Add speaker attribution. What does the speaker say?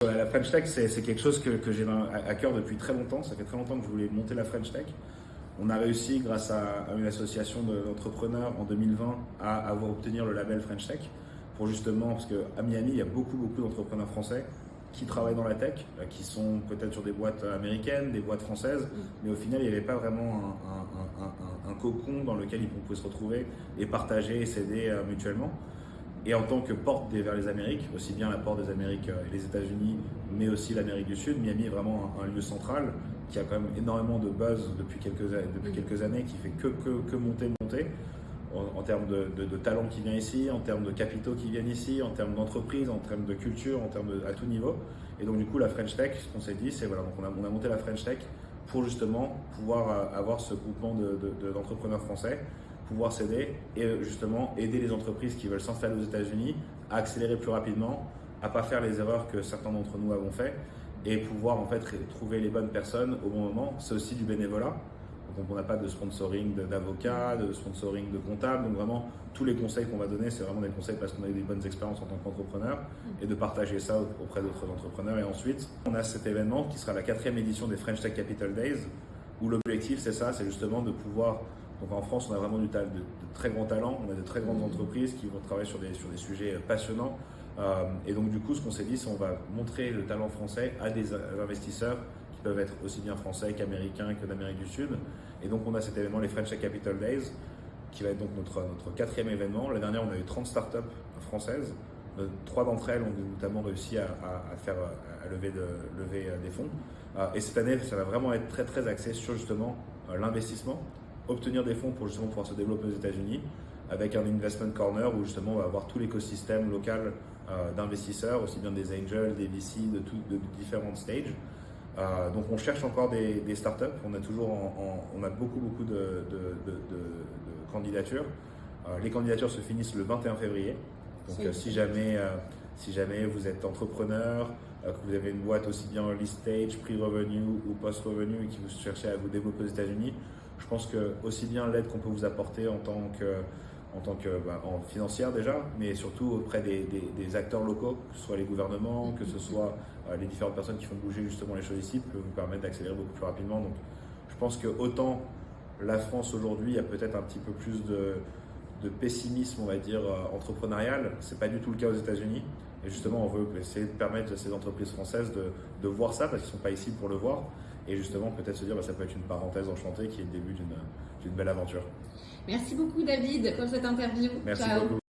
Speaker 1: La French Tech, c'est quelque chose que j'ai à cœur depuis très longtemps. Ça fait très longtemps que je voulais monter la French Tech. On a réussi, grâce à une association d'entrepreneurs en 2020, à obtenir le label French Tech. Pour justement, parce qu'à Miami, il y a beaucoup d'entrepreneurs français qui travaillent dans la tech, qui sont peut-être sur des boîtes américaines, des boîtes françaises, mais au final, il n'y avait pas vraiment un cocon dans lequel ils pouvaient se retrouver et partager et s'aider mutuellement. Et en tant que porte vers les Amériques, aussi bien la porte des Amériques et les États-Unis, mais aussi l'Amérique du Sud, Miami est vraiment un lieu central qui a quand même énormément de buzz depuis quelques années, qui fait que monter en termes de talents qui viennent ici, en termes de capitaux qui viennent ici, en termes d'entreprise, en termes de culture, à tout niveau. Et donc du coup, la French Tech, ce qu'on s'est dit, c'est voilà, donc on a monté la French Tech pour justement pouvoir avoir ce groupement d'entrepreneurs français, pouvoir s'aider et justement aider les entreprises qui veulent s'installer aux États-Unis à accélérer plus rapidement, à pas faire les erreurs que certains d'entre nous avons fait et pouvoir en fait trouver les bonnes personnes au bon moment. C'est aussi du bénévolat. Donc on n'a pas de sponsoring d'avocats, de sponsoring de comptables. Donc vraiment, tous les conseils qu'on va donner, c'est vraiment des conseils parce qu'on a eu des bonnes expériences en tant qu'entrepreneur et de partager ça auprès d'autres entrepreneurs. Et ensuite, on a cet événement qui sera la 4e édition des French Tech Capital Days où l'objectif, c'est ça, c'est justement de pouvoir... Donc en France, on a vraiment de très grands talents, on a de très grandes entreprises qui vont travailler sur des sujets passionnants. Et donc du coup, ce qu'on s'est dit, c'est qu'on va montrer le talent français à des investisseurs qui peuvent être aussi bien français qu'américains que d'Amérique du Sud. Et donc on a cet événement, les French Tech Capital Days, qui va être donc notre 4e événement. L'année dernière, on a eu 30 startups françaises. 3 d'entre elles ont notamment réussi à lever des fonds. Et cette année, ça va vraiment être très axé sur justement l'investissement, obtenir des fonds pour justement pouvoir se développer aux États-Unis, avec un investment corner où justement on va avoir tout l'écosystème local d'investisseurs, aussi bien des angels, des VC, de différentes stages. Donc on cherche encore des startups. On a beaucoup de candidatures. Les candidatures se finissent le 21 février. Donc si jamais vous êtes entrepreneur, que vous avez une boîte aussi bien early stage, pre-revenue ou post-revenue et que vous cherchez à vous développer aux États-Unis, je pense que aussi bien l'aide qu'on peut vous apporter en tant que financière déjà, mais surtout auprès des acteurs locaux, que ce soit les gouvernements, que ce soit les différentes personnes qui font bouger justement les choses ici, peut vous permettre d'accélérer beaucoup plus rapidement. Donc je pense que autant la France aujourd'hui a peut-être un petit peu plus de pessimisme, on va dire, entrepreneurial, c'est pas du tout le cas aux États-Unis. Et justement, on veut essayer de permettre à ces entreprises françaises de voir ça, parce qu'ils ne sont pas ici pour le voir. Et justement, peut-être se dire, ça peut être une parenthèse enchantée qui est le début d'une belle aventure.
Speaker 2: Merci beaucoup David pour cette interview.
Speaker 1: Merci
Speaker 2: Ciao.
Speaker 1: beaucoup.